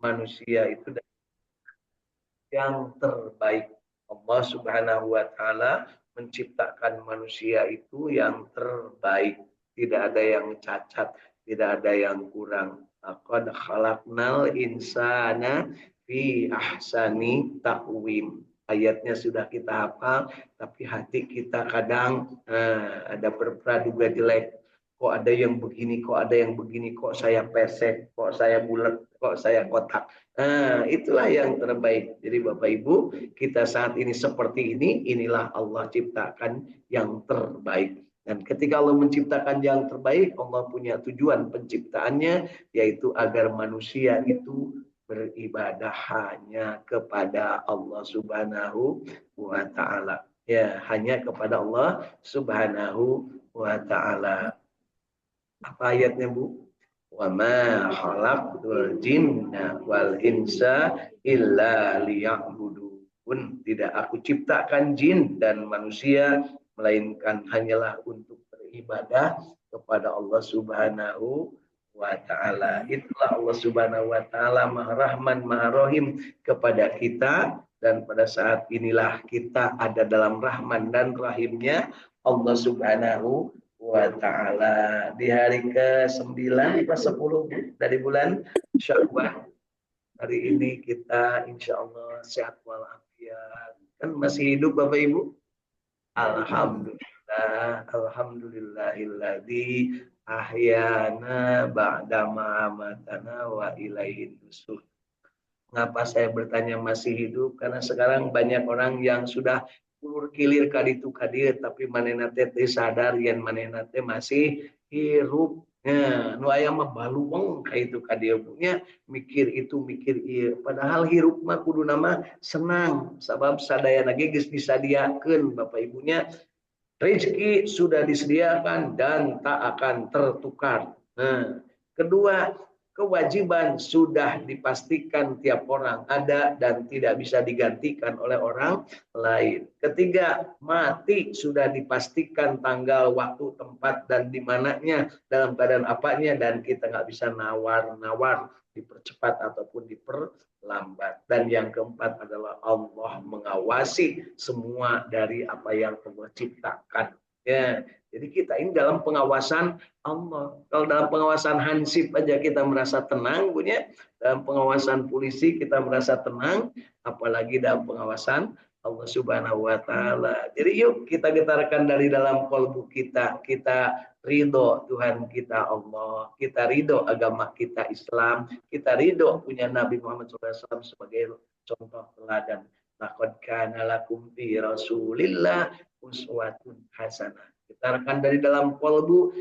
manusia itu yang terbaik. Allah Subhanahu wa taala menciptakan manusia itu yang terbaik. Tidak ada yang cacat, tidak ada yang kurang. Laqad khalaqnal insana fi ahsani taqwim. Ayatnya sudah kita hafal, tapi hati kita kadang ada berpraduga jelek. Kok ada yang begini, kok ada yang begini, kok saya pesek, kok saya bulat, kok saya kotak. Nah, itulah yang terbaik. Jadi Bapak Ibu, kita saat ini seperti ini, inilah Allah ciptakan yang terbaik. Dan ketika Allah menciptakan yang terbaik, Allah punya tujuan penciptaannya, yaitu agar manusia itu beribadah hanya kepada Allah Subhanahu wa Ta'ala. Ya, hanya kepada Allah Subhanahu wa Ta'ala. Apa ayatnya, Bu? Wa ma khalaqtul jinna wal insa illa liya'budun. Tidak aku ciptakan jin dan manusia melainkan hanyalah untuk beribadah kepada Allah Subhanahu wa taala. Itulah Allah Subhanahu wa taala Maha Rahman Maha Rahim kepada kita, dan pada saat inilah kita ada dalam rahman dan rahimnya Allah Subhanahu wa ta'ala di hari ke-9 ke 10 dari bulan Syawal. Hari ini kita insya Allah sehat walafiat. Kan masih hidup Bapak Ibu? Alhamdulillah. Alhamdulillahilladzi ahyana ba'da ma'amatana wa ilaihin nusur. Mengapa saya bertanya masih hidup? Karena sekarang banyak orang yang sudah ulur kilir kaditu kadir, tapi manehna teh sadar yen manehna teh masih hirup. Ya, nu aya mah baluweng ka itu ka dieu punya mikir itu mikir ieu. Padahal hirup mah kudu nama senang, sabab sadayana ge geus disadiakeun Bapak Ibunya. Rezeki sudah disediakan dan tak akan tertukar. Nah, kedua, kewajiban sudah dipastikan tiap orang ada dan tidak bisa digantikan oleh orang lain. Ketiga, mati sudah dipastikan tanggal, waktu, tempat, dan di mananya, dalam keadaan apanya, dan kita nggak bisa nawar-nawar dipercepat ataupun diperlambat. Dan yang keempat adalah Allah mengawasi semua dari apa yang Allah ciptakan. Ya, jadi kita ini dalam pengawasan Allah. Kalau dalam pengawasan Hansip aja kita merasa tenang, punya dalam pengawasan polisi kita merasa tenang, apalagi dalam pengawasan Allah Subhanahu wa taala. Jadi yuk kita getarkan dari dalam kalbu kita ridho Tuhan kita Allah, kita ridho agama kita Islam, kita ridho punya Nabi Muhammad SAW sebagai contoh teladan. Laqad kana lakum fi Rasulillah uswatun hasanah. Getarkan dari dalam kalbu,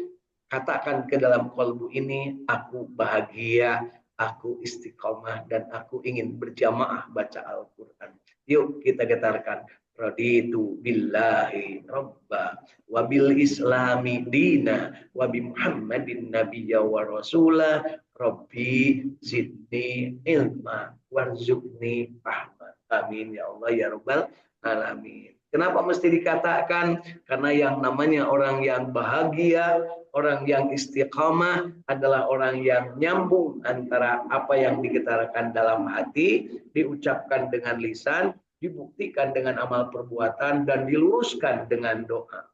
katakan ke dalam kalbu ini, aku bahagia, aku istiqomah, dan aku ingin berjamaah baca Al-Quran. Yuk kita getarkan. Raditu billahi robba wa bil islami dina wa bi muhammadin nabiyya wa rasulah rabbi zidni ilma warzuqni fahma. Amin ya Allah ya rabbal alamin. Kenapa mesti dikatakan? Karena yang namanya orang yang bahagia, orang yang istiqamah adalah orang yang nyambung antara apa yang digetarkan dalam hati, diucapkan dengan lisan, dibuktikan dengan amal perbuatan, dan diluruskan dengan doa.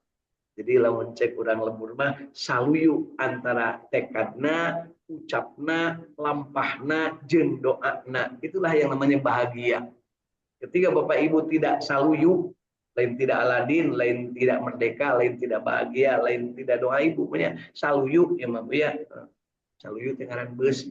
Jadi lamun cek urang lembur mah saluyu antara tekadna, ucapna, lampahna, jeung doana. Itulah yang namanya bahagia. Ketika Bapak Ibu tidak saluyu, lain tidak Aladin, lain tidak merdeka, lain tidak bahagia, lain tidak doa ibu punya saluyu ya mah ya. Saluyu tengaran bus.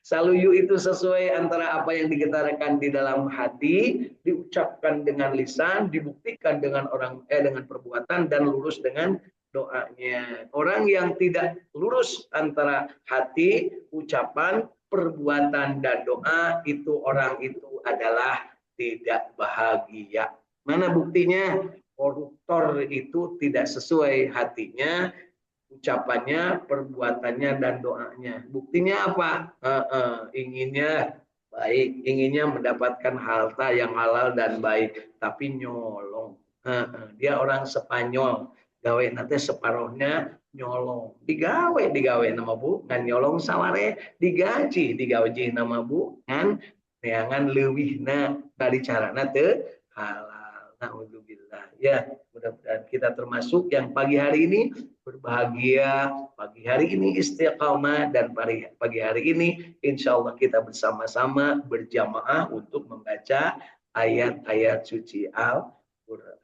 Saluyu itu sesuai antara apa yang digetarkan di dalam hati, diucapkan dengan lisan, dibuktikan dengan dengan perbuatan, dan lurus dengan doanya. Orang yang tidak lurus antara hati, ucapan, perbuatan, dan doa, itu orang itu adalah tidak bahagia. Mana buktinya? Koruptor itu tidak sesuai hatinya, ucapannya, perbuatannya, dan doanya. Buktinya apa? Inginnya baik, inginnya mendapatkan harta yang halal dan baik, tapi nyolong. Dia orang Spanyol, gawe nanti separuhnya nyolong digawe nama Bu ngan nyolong saware digaji nama Bu ngan neangan leuwihna dari carana teu halal. Naudzubillah. Ya, mudah-mudahan kita termasuk yang pagi hari ini berbahagia, pagi hari ini istiqamah, dan pagi hari ini insya Allah kita bersama-sama berjamaah untuk membaca ayat-ayat suci Al-Quran.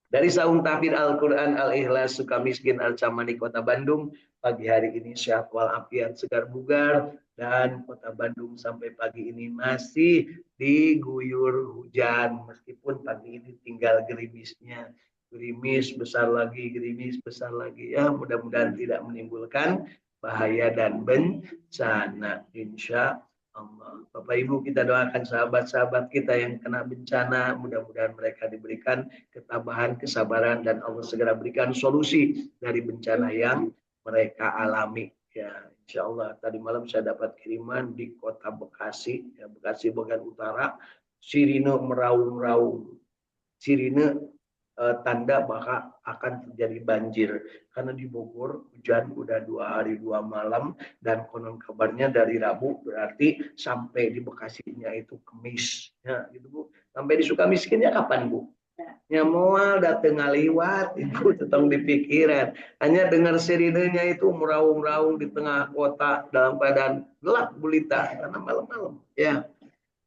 Dari Saung Tahfidz Al-Quran Al-Ikhlas Sukamiskin Al-Camani Kota Bandung, pagi hari ini sehat walafiat segar bugar, dan Kota Bandung sampai pagi ini masih diguyur hujan, meskipun pagi ini tinggal gerimisnya, gerimis besar lagi, gerimis besar lagi, ya mudah-mudahan tidak menimbulkan bahaya dan bencana, insya Allah. Bapak Ibu, kita doakan sahabat-sahabat kita yang kena bencana, mudah-mudahan mereka diberikan ketabahan, kesabaran, dan Allah segera berikan solusi dari bencana yang mereka alami. Ya, insya Allah tadi malam saya dapat kiriman di kota Bekasi, ya, Bekasi bagian utara, sirine meraung-raung, sirine tanda bahwa akan terjadi banjir karena di Bogor hujan udah 2 hari 2 malam, dan konon kabarnya dari Rabu berarti sampai di Bekasinya itu Kemis, ya gitu Bu. Sampai di Sukamiskinnya kapan Bu? Ya moal dateng ngaliwat itu tetong dipikiran, hanya dengar sirinenya itu meraung-raung di tengah kota dalam keadaan gelap gulita karena malam-malam, ya.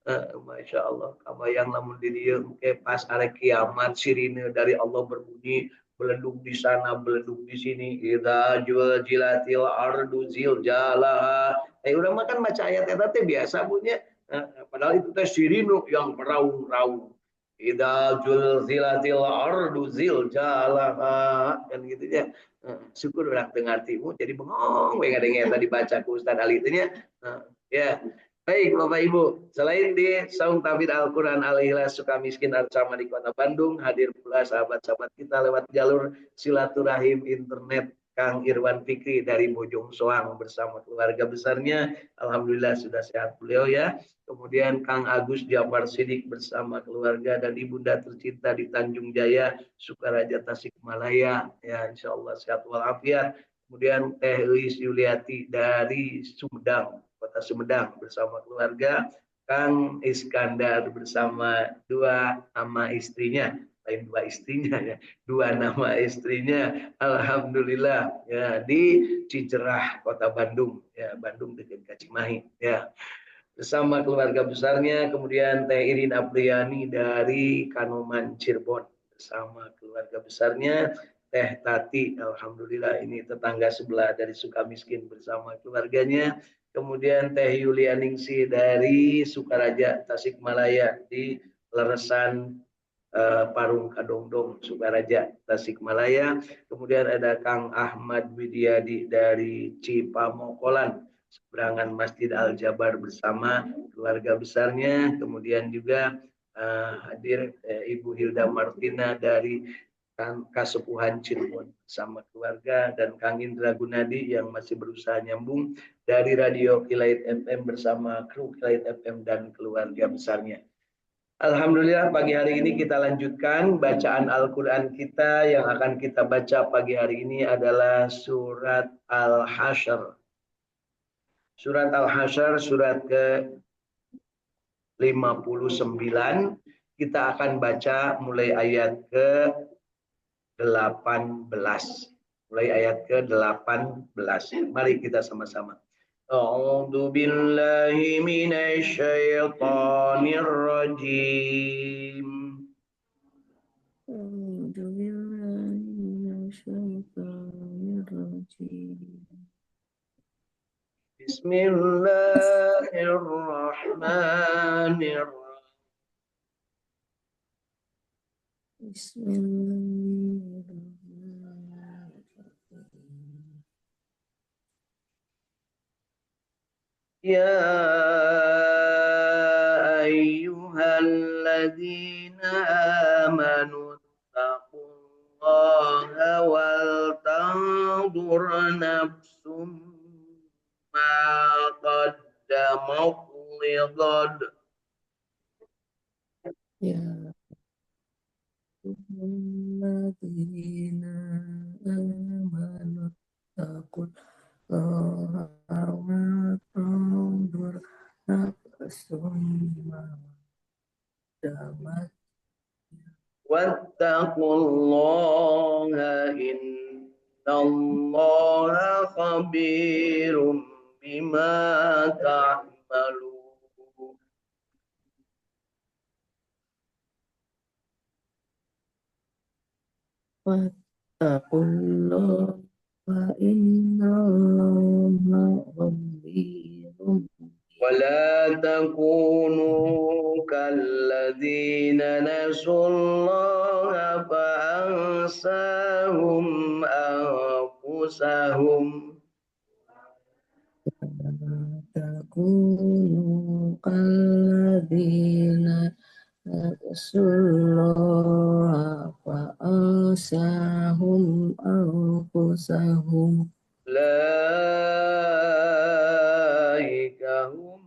Masya Allah, kabayang lamun di dia pas are kiamat sirine dari Allah berbunyi, beleduk di sana, beleduk di sini. Idza jilatil ardu ziljalaha. Udah makan baca ayat teh biasa bunyi. Padahal itu teh sirine yang meraung-raung. Idza zilatil ardu ziljalaha, kan gitu ya. Syukur udah dengar timu jadi bengong we ngadenge tadi baca ku Ustaz Ali itu nya. Ya. Baik Bapak Ibu, selain di Saung Tahfidz Al-Quran Al-Ikhlas Sukamiskin Arcama di Kota Bandung, hadir pula sahabat-sahabat kita lewat jalur silaturahim internet Kang Irwan Fikri dari Bojong Soang bersama keluarga besarnya. Alhamdulillah sudah sehat beliau ya. Kemudian Kang Agus Jafar Sidik bersama keluarga dan ibunda tercinta di Tanjung Jaya, Sukaraja, Tasikmalaya. Ya, insya Allah sehat walafiat. Kemudian Teh Elis Yuliati dari Sumedang, Kota Sumedang bersama keluarga, Kang Iskandar bersama dua nama istrinya, lain dua istrinya ya, dua nama istrinya, alhamdulillah ya di Cijerah Kota Bandung, ya Bandung dekat Cimahi ya, bersama keluarga besarnya. Kemudian Teh Irin Apriani dari Kanoman Cirebon bersama keluarga besarnya. Teh Tati, alhamdulillah ini tetangga sebelah dari Sukamiskin bersama keluarganya. Kemudian Teh Yulianingsi dari Sukaraja, Tasikmalaya di Leresan Parung Kadongdong, Sukaraja, Tasikmalaya. Kemudian ada Kang Ahmad Widiadi dari Cipamokolan, seberangan Masjid Al-Jabar bersama keluarga besarnya. Kemudian juga hadir Ibu Hilda Martina dari Kasepuhan Cirebon sama keluarga, dan Kang Indra Gunadi yang masih berusaha nyambung dari Radio Kilait FM bersama kru Kilait FM dan keluarga besarnya. Alhamdulillah pagi hari ini kita lanjutkan bacaan Al-Quran kita. Yang akan kita baca pagi hari ini adalah surat Al-Hasyr. Surat Al-Hasyr surat ke-59. Kita akan baca mulai ayat ke-18. Mulai ayat ke-18. Mari kita sama-sama. A'udzu billahi minasy syaithanir rajim. A'udzu billahi minasy syaithanir rajim. Bismillahirrahmanirrahim. Bismillahirrahmanirrahim. Ya ayyuhalladzina amanu taqullaha wal tanzur nafsum ma qaddamat lighad. Ya ayyuhalladzina amanu wa tandur nafsum ma qaddamat. Wattaqullaha innallaha khabirum bima ta'malun. Wattaqullah wa innallaha khabirum. ولا تكونوا كالذين نسوا الله فأنساهم أنفسهم Takunu kalladina nasullaha fa'asahum anfusahum. أولئك هم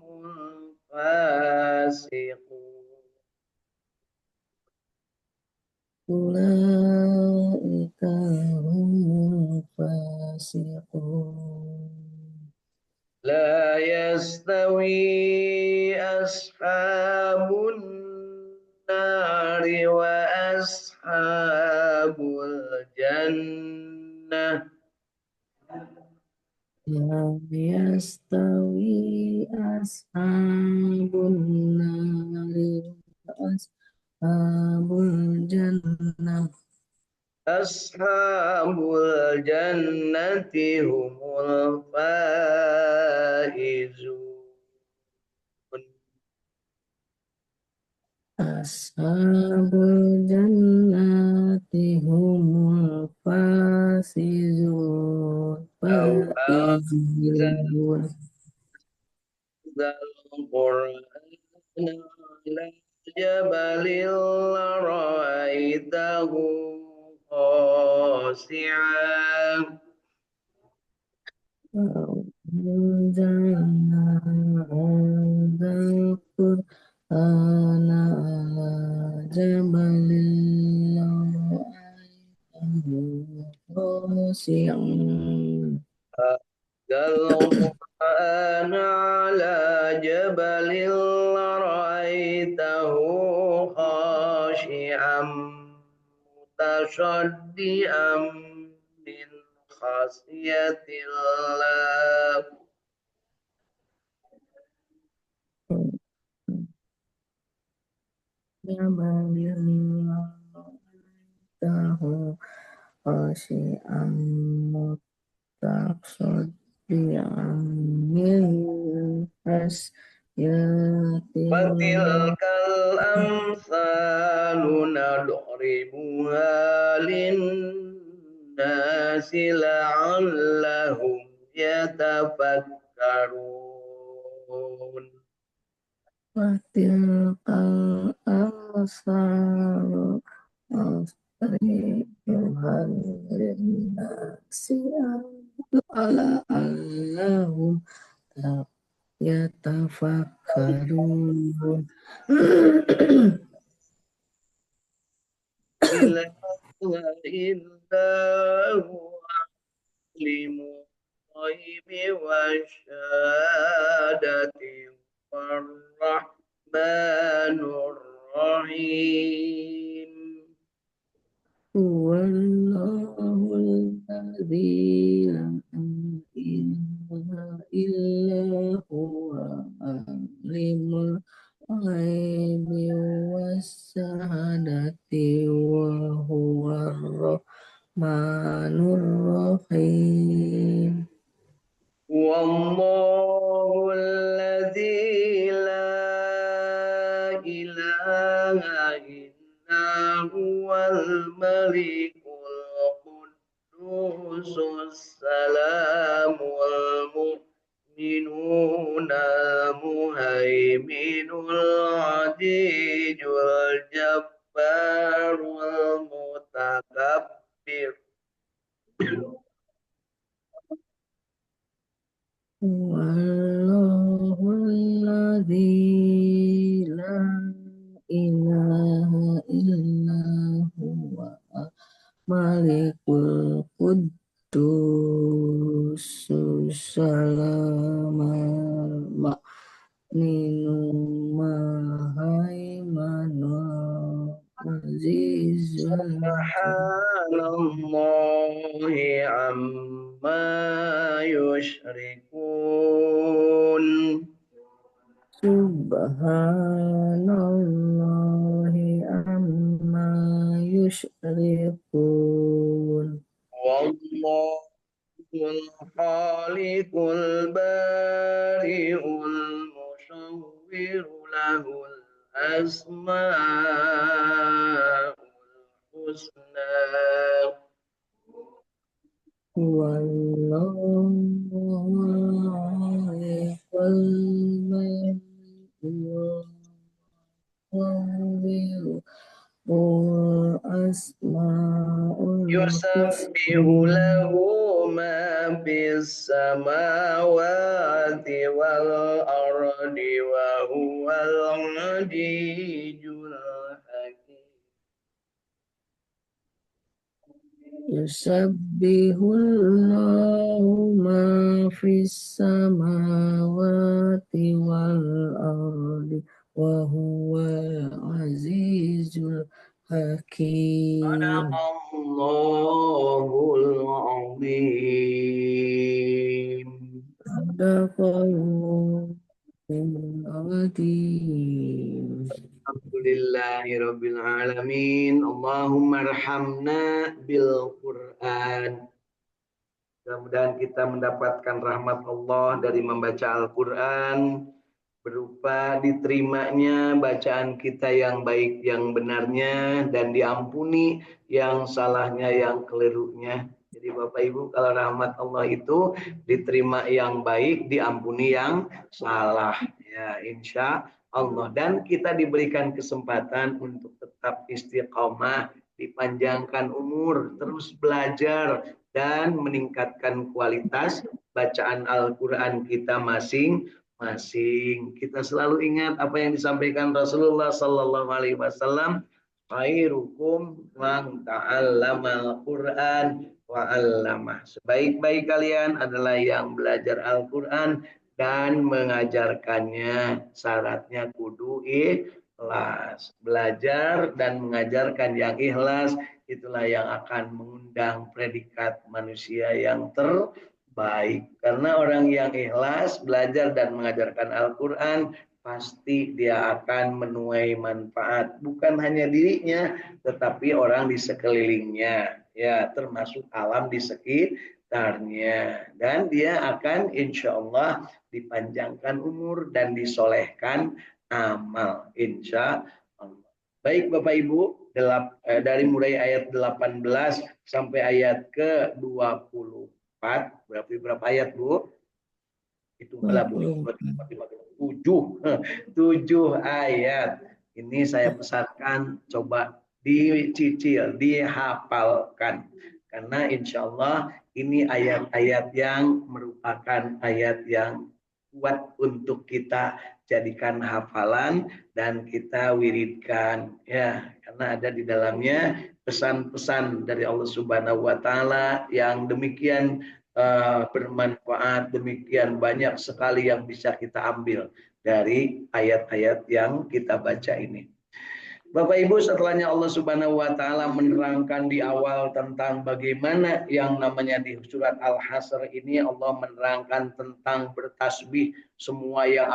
الفاسقون Ulaika humul fasiqun. لا يستوي أصحاب النار وأصحاب الجنة La yastawi ashabun nari wa ashabul jannah. أصحاب الجنة هم الفائزون Ashabul jannati humul fasizun. أو أنزل Faizun. القرآن على جبل لرأيته خاشعا Anzalna hadzal Qur'ana ala jabalin ra'aytahu khashi'an. القرآن على جبل لرأيته خاشعا متصدعا من خشية الله Jabalin ra'aytahu khashi'an mutasaddian min khasyatillah. وتلك الأمثال نضربها للناس لعلهم يتفكرون Watilkal amsalu asrihan linnasi ala allahum yatafakkarun. إله إلا هو عالم الغيب والشهادة والرحمن الرحيم Wallahu alladzi la ilaha illa huwa alimul ghaibi wasyahadati wa huwa ar-rahmanur rahim. والله الذي لا إله إلا هو الملك القدوس السلام المؤمنون المهيمن العزيز الجبار المتكبر Wallahu alladzi la ilaha illa huwa malikul quddus Mahaiman wa Azizul Hakim. Subhanallahi amma yushrikun. Subhanallahi amma yushrikun. Wallahul khaliqul bari'ul musawwiru lahul asma'ul husna. Wallahu khaliqul bari'ul asma'ul Yusabbihu husna. lahu ma fis samawati wal ardi wa huwal azizul hakim. Yusabbihullahu ma fis samawati wal ardi wa huwal azizul hakim. Sadaqallahul azim. Sadaqallahul azim. Alhamdulillahirabbil alamin. Allahumma arhamna bil Qur'an. Mudah-mudahan kita mendapatkan rahmat Allah dari membaca Al-Quran, berupa diterimanya bacaan kita yang baik, yang benarnya, dan diampuni yang salahnya, yang kelirunya. Jadi Bapak Ibu, kalau rahmat Allah itu diterima yang baik, diampuni yang salah. Ya, insya Allah. Dan kita diberikan kesempatan untuk tetap istiqomah, dipanjangkan umur, terus belajar, dan meningkatkan kualitas bacaan Al-Quran kita masing-masing. Kita selalu ingat apa yang disampaikan Rasulullah Sallallahu Alaihi Wasallam, khairukum man ta'allama Al-Quran wa 'allamah. Sebaik-baik kalian adalah yang belajar Al-Quran dan mengajarkannya. Syaratnya kudu ikhlas. Belajar dan mengajarkan yang ikhlas, itulah yang akan mengundang predikat manusia yang terbaik. Karena orang yang ikhlas belajar dan mengajarkan Al-Quran, pasti dia akan menuai manfaat. Bukan hanya dirinya, tetapi orang di sekelilingnya. Ya, termasuk alam di sekitarnya. Dan dia akan insya Allah dipanjangkan umur dan disolehkan amal. Insya Allah. Baik Bapak Ibu, dari mulai ayat 18 sampai ayat ke-24. Berapa ayat, Bu? Itu malah Bu. 7. 7 ayat. Ini saya pesankan coba dicicil, dihafalkan. Karena insya Allah ini ayat-ayat yang merupakan ayat yang kuat untuk kita jadikan hafalan dan kita wiridkan, ya, karena ada di dalamnya pesan-pesan dari Allah Subhanahu wa taala yang demikian bermanfaat, demikian banyak sekali yang bisa kita ambil dari ayat-ayat yang kita baca ini. Bapak Ibu, setelahnya Allah Subhanahu wa taala menerangkan di awal tentang bagaimana yang namanya di surat Al-Hasr ini, Allah menerangkan tentang bertasbih semua yang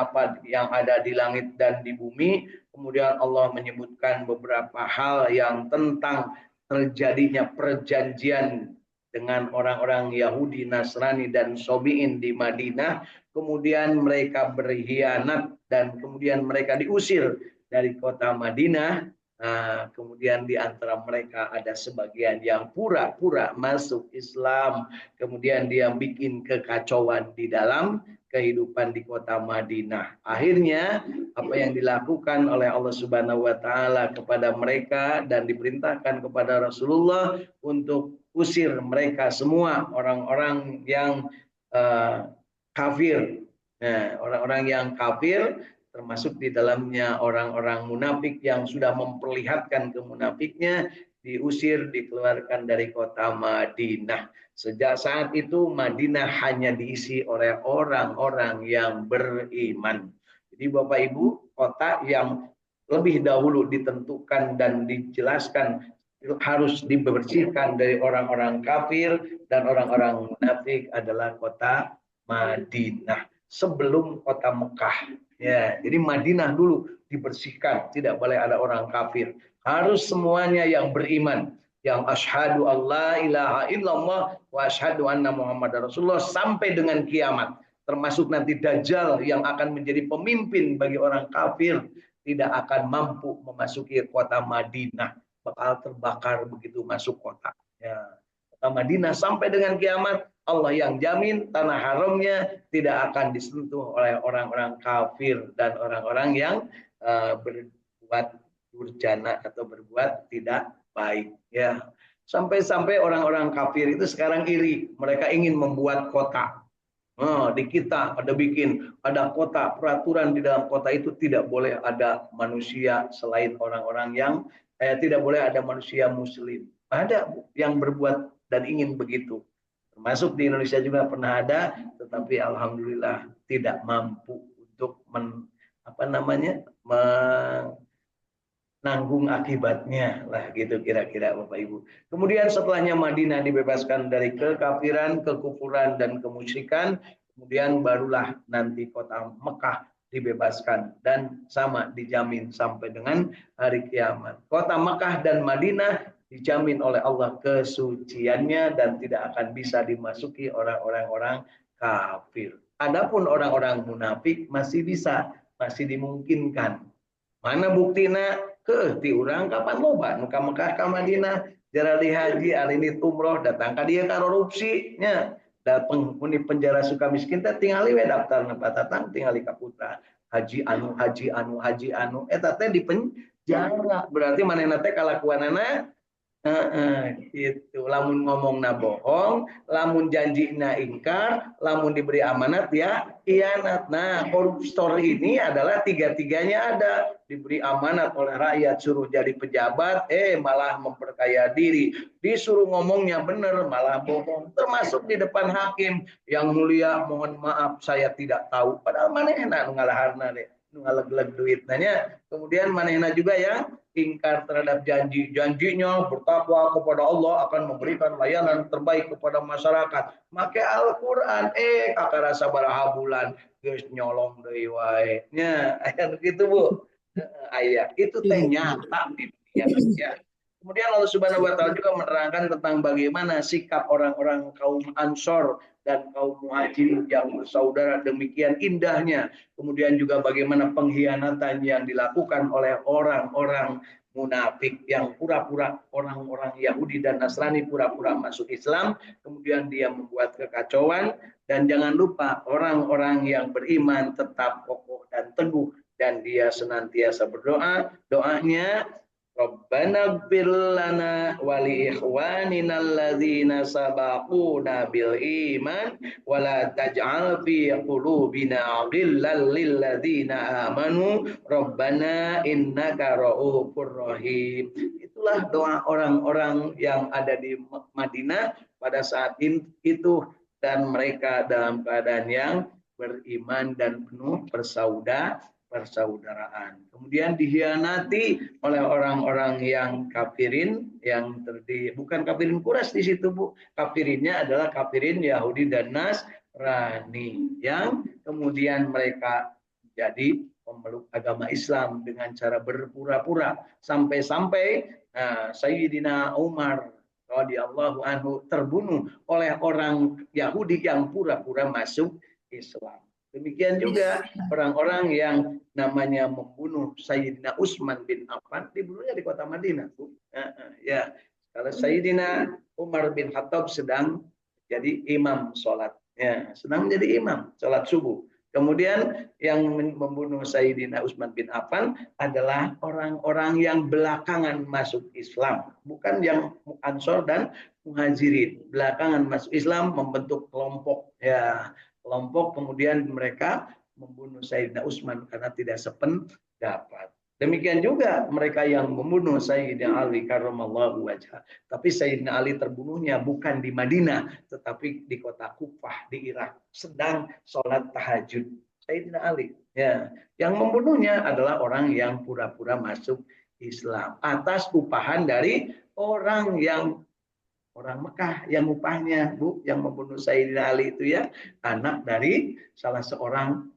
ada di langit dan di bumi. Kemudian Allah menyebutkan beberapa hal yang tentang terjadinya perjanjian dengan orang-orang Yahudi, Nasrani, dan Sobiin di Madinah. Kemudian mereka berkhianat dan kemudian mereka diusir dari kota Madinah. Nah, kemudian di antara mereka ada sebagian yang pura-pura masuk Islam, kemudian dia bikin kekacauan di dalam kehidupan di kota Madinah. Akhirnya apa yang dilakukan oleh Allah Subhanahu wa taala kepada mereka dan diperintahkan kepada Rasulullah untuk usir mereka semua, orang-orang yang kafir. Nah, orang-orang yang kafir termasuk di dalamnya orang-orang munafik yang sudah memperlihatkan kemunafiknya, diusir, dikeluarkan dari kota Madinah. Sejak saat itu Madinah hanya diisi oleh orang-orang yang beriman. Jadi Bapak Ibu, kota yang lebih dahulu ditentukan dan dijelaskan harus dibersihkan dari orang-orang kafir dan orang-orang munafik adalah kota Madinah sebelum kota Mekah. Ya, jadi Madinah dulu dibersihkan, tidak boleh ada orang kafir. Harus semuanya yang beriman, yang asyhadu alla ilaha illallah wa asyhadu anna muhammadar rasulullah sampai dengan kiamat. Termasuk nanti Dajjal yang akan menjadi pemimpin bagi orang kafir tidak akan mampu memasuki kota Madinah, bakal terbakar begitu masuk kota. Ya. Kota Madinah sampai dengan kiamat Allah yang jamin tanah haramnya tidak akan disentuh oleh orang-orang kafir dan orang-orang yang berbuat durjana atau berbuat tidak baik. Ya, sampai-sampai orang-orang kafir itu sekarang iri, mereka ingin membuat kota. Di kita ada kota, peraturan di dalam kota itu tidak boleh ada manusia selain orang-orang yang tidak boleh ada manusia muslim. Ada yang berbuat dan ingin begitu. Termasuk di Indonesia juga pernah ada, tetapi alhamdulillah tidak mampu untuk nanggung akibatnya lah gitu kira-kira Bapak Ibu. Kemudian setelahnya Madinah dibebaskan dari kekafiran, kekufuran dan kemusyrikan, kemudian barulah nanti kota Mekah dibebaskan dan sama dijamin sampai dengan hari kiamat. Kota Mekah dan Madinah dijamin oleh Allah kesuciannya dan tidak akan bisa dimasuki orang-orang kafir. Adapun orang-orang munafik masih bisa, masih dimungkinkan. Mana buktinya ti urang kapan loba nu ka Mekah ka Madinah jarali haji alinit umroh datang ka dieu korupsi nya datang muni penjara suka miskin teh tingali we daftarna patatang tingali ka putra haji anu eta teh di penjara berarti manehna teh kalakuanana gitu. Lamun ngomongna bohong, lamun janjina ingkar, lamun diberi amanat ya khianat. Nah, koruptor ini adalah tiga-tiganya ada. Diberi amanat oleh rakyat suruh jadi pejabat, malah memperkaya diri. Disuruh ngomongnya benar, malah bohong. Termasuk di depan hakim yang mulia, mohon maaf saya tidak tahu. Padahal manehna nu ngalaharna deh, nu ngaleg-leg duit nanya. Kemudian manehna juga yang ingkar terhadap janjinya bertakwa kepada Allah akan memberikan layanan terbaik kepada masyarakat. Make Al-Qur'an kakak rasa baraha bulan geus nyolong deui wae. Nya aya gitu Bu. Aya itu teh nyata di dunia ya. Kemudian Allah Subhanahu wa taala juga menerangkan tentang bagaimana sikap orang-orang kaum Ansor dan kaum Muhajirin yang bersaudara demikian indahnya. Kemudian juga bagaimana pengkhianatan yang dilakukan oleh orang-orang munafik yang pura-pura orang-orang Yahudi dan Nasrani pura-pura masuk Islam, kemudian dia membuat kekacauan. Dan jangan lupa orang-orang yang beriman tetap kokoh dan teguh dan dia senantiasa berdoa. Doanya Rabbana ighfir lana wa li ikhwanina alladzina sabaquna bil iman wa la taj'al fi qulubina ghillan lil ladzina amanu Rabbana innaka ra'ufur rahim. Itulah doa orang-orang yang ada di Madinah pada saat itu dan mereka dalam keadaan yang beriman dan penuh persaudaraan. Kemudian dihianati oleh orang-orang yang kafirin, yang bukan kafirin Quraisy di situ Bu. Kafirinnya adalah kafirin Yahudi dan Nasrani yang kemudian mereka jadi pemeluk agama Islam dengan cara berpura-pura sampai-sampai Sayyidina Umar radhiyallahu anhu terbunuh oleh orang Yahudi yang pura-pura masuk Islam. Demikian juga orang-orang yang namanya membunuh Sayyidina Utsman bin Affan dibunuhnya di kota Madinah. Ya, kalau Sayyidina Umar bin Khattab sedang jadi imam sholat, sedang menjadi imam sholat subuh. Kemudian yang membunuh Sayyidina Utsman bin Affan adalah orang-orang yang belakangan masuk Islam, bukan yang Ansor dan Muhajirin. Belakangan masuk Islam membentuk kelompok kemudian mereka membunuh Sayyidina Utsman karena tidak sependapat. Demikian juga mereka yang membunuh Sayyidina Ali karramallahu wajhah. Tapi Sayyidina Ali terbunuhnya bukan di Madinah, tetapi di kota Kufah di Irak, sedang sholat tahajud. Sayyidina Ali. Ya, yang membunuhnya adalah orang yang pura-pura masuk Islam atas upahan dari orang Mekah yang upahnya, Bu, yang membunuh Sayyidina Ali itu ya, anak dari salah seorang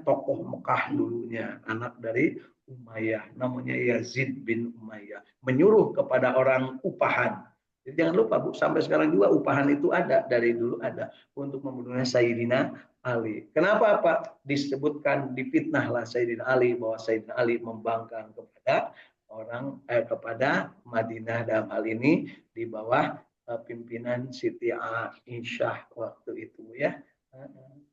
tokoh Mekah dulunya, anak dari Umayyah, namanya Yazid bin Umayyah, menyuruh kepada orang upahan. Jadi jangan lupa, Bu, sampai sekarang juga upahan itu ada, dari dulu ada untuk membunuhnya Sayyidina Ali. Kenapa, Pak? Disebutkan, difitnahlah Sayyidina Ali bahwa Sayyidina Ali membangkang kepada Madinah dalam hal ini di bawah pimpinan Siti Aisyah waktu itu ya.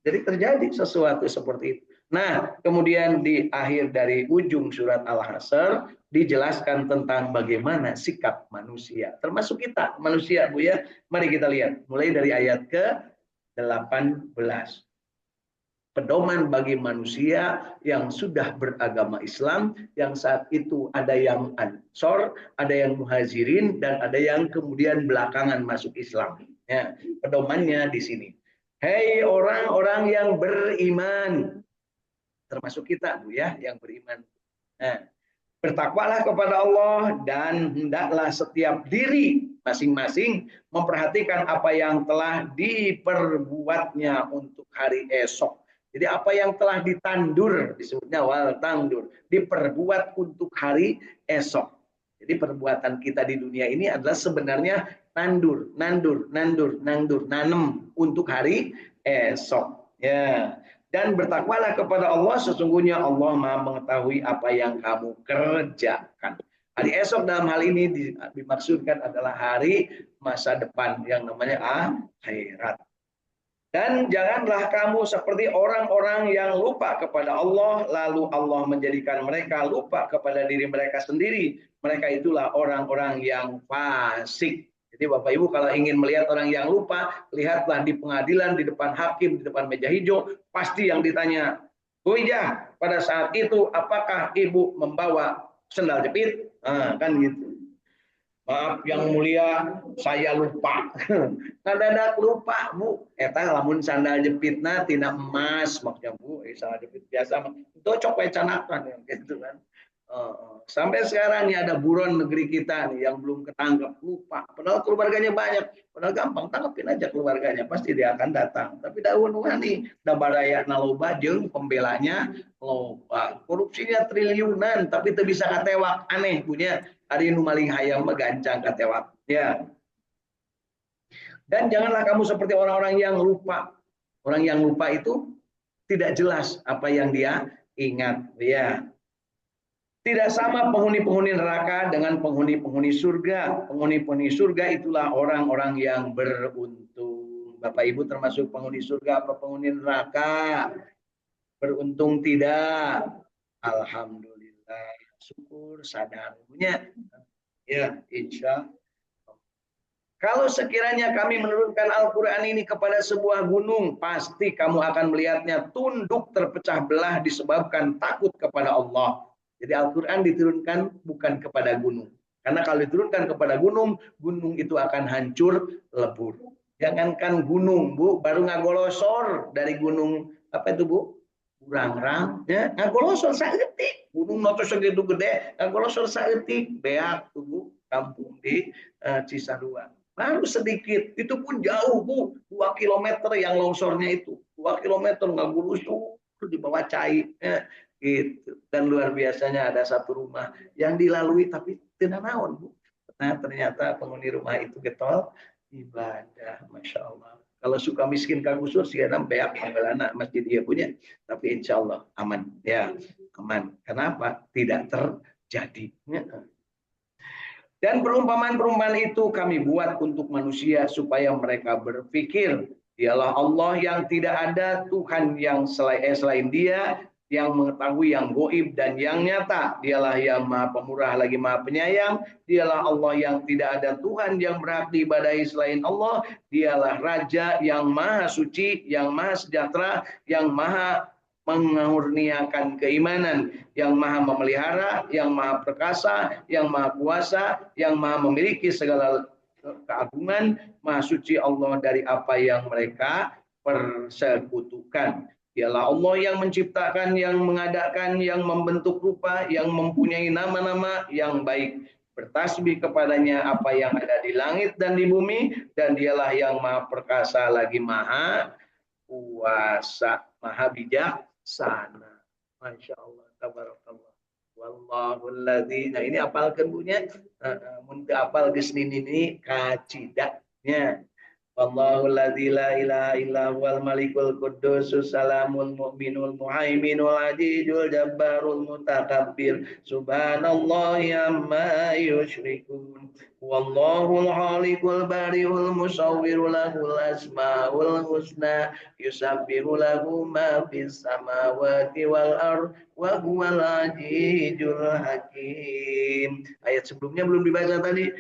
Jadi terjadi sesuatu seperti itu. Nah, kemudian di akhir dari ujung surat Al-Hasyr dijelaskan tentang bagaimana sikap manusia, termasuk kita manusia, Bu ya. Mari kita lihat mulai dari ayat ke-18. Pedoman bagi manusia yang sudah beragama Islam, yang saat itu ada yang Ansor, ada yang Muhajirin, dan ada yang kemudian belakangan masuk Islam. Ya, pedomannya di sini. Hei orang-orang yang beriman, termasuk kita, Bu ya, yang beriman. Nah, bertakwalah kepada Allah dan hendaklah setiap diri masing-masing memperhatikan apa yang telah diperbuatnya untuk hari esok. Jadi apa yang telah ditandur, disebutnya wal tandur, diperbuat untuk hari esok. Jadi perbuatan kita di dunia ini adalah sebenarnya nandur, nanem untuk hari esok. Ya. Dan bertakwalah kepada Allah, sesungguhnya Allah Maha mengetahui apa yang kamu kerjakan. Hari esok dalam hal ini dimaksudkan adalah hari masa depan yang namanya akhirat. Dan janganlah kamu seperti orang-orang yang lupa kepada Allah, lalu Allah menjadikan mereka lupa kepada diri mereka sendiri. Mereka itulah orang-orang yang fasik. Jadi Bapak Ibu kalau ingin melihat orang yang lupa, lihatlah di pengadilan, di depan hakim, di depan meja hijau, pasti yang ditanya, Bu Ijah, pada saat itu apakah Ibu membawa sendal jepit? Kan gitu. Maaf yang mulia, saya lupa. Ngadadak lupa, Bu. Eta lamun sandal jepitna tina emas maksudnya, Bu. Sandal jepit biasa itu copet canakan gitu kan. Sampai sekarang nih ada buron negeri kita nih yang belum ketangkep, lupa. Padahal keluarganya banyak. Padahal gampang, tangkepin aja keluarganya, pasti dia akan datang. Tapi daun nih, da baraya naloba jeung pembelanya loba. Korupsinya triliunan tapi itu bisa katewak, aneh punya. Hari nu maling hayam gancang katewak. Ya. Dan janganlah kamu seperti orang-orang yang lupa. Orang yang lupa itu tidak jelas apa yang dia ingat, ya. Tidak sama penghuni-penghuni neraka dengan penghuni-penghuni surga. Penghuni-penghuni surga itulah orang-orang yang beruntung. Bapak Ibu termasuk penghuni surga apa penghuni neraka? Beruntung tidak? Alhamdulillah. Syukur, sadar. Ya, insya Allah. Kalau sekiranya kami menurunkan Al-Quran ini kepada sebuah gunung, pasti kamu akan melihatnya tunduk terpecah belah disebabkan takut kepada Allah. Jadi Al-Quran diturunkan bukan kepada gunung. Karena kalau diturunkan kepada gunung, gunung itu akan hancur lebur. Jangankan gunung, Bu, baru ngagolosor dari gunung, apa itu, Bu? Burangrang, ya, ngagolosor saeutik. Gunung noto segitu gede, ngagolosor saeutik. Beak tuh, Bu, kampung di Cisarua. Baru sedikit, itu pun jauh, Bu, 2 kilometer yang longsornya itu. 2 kilometer ngagolosor di bawah cai. Ya. Gitu. Dan luar biasanya ada satu rumah yang dilalui tapi tidak naon, Bu. Nah, ternyata penghuni rumah itu getol ibadah, Masya Allah. Kalau suka miskin kagusur sih ada beak pembelana masjid dia punya, tapi insya Allah aman, ya aman. Kenapa? Tidak terjadi. Dan perumpamaan-perumpamaan itu kami buat untuk manusia supaya mereka berpikir, dialah Allah yang tidak ada Tuhan yang selain Dia, yang mengetahui yang goib dan yang nyata. Dialah yang Maha Pemurah lagi Maha Penyayang. Dialah Allah yang tidak ada Tuhan yang berhak diibadahi selain Allah. Dialah Raja yang Maha Suci, yang Maha Sejahtera, yang Maha mengurniakan keimanan, yang Maha memelihara, yang Maha perkasa, yang Maha kuasa, yang Maha memiliki segala keagungan. Maha suci Allah dari apa yang mereka persekutukan. Dialah Allah yang menciptakan, yang mengadakan, yang membentuk rupa, yang mempunyai nama-nama yang baik. Bertasbih kepadanya apa yang ada di langit dan di bumi, dan dialah yang maha perkasa lagi maha kuasa, maha bijaksana. Masya Allah, tabarakallah. Wallahul ladzi. Nah ini apalkan punya. Mun apal geus ini kacidanya. Wallahul ladzi la ilaha illa huwal malikul quddusus salamul mu'minul muhaiminul azizul jabbarul mutakabbir subhanallahi amma yusyrikun. Wallahul khaliqul bariul musawwir lahul asmaul husna yusabbihu lahu ma fis samawati wal ard wa huwal azizul hakim. Ayat sebelumnya belum dibaca tadi.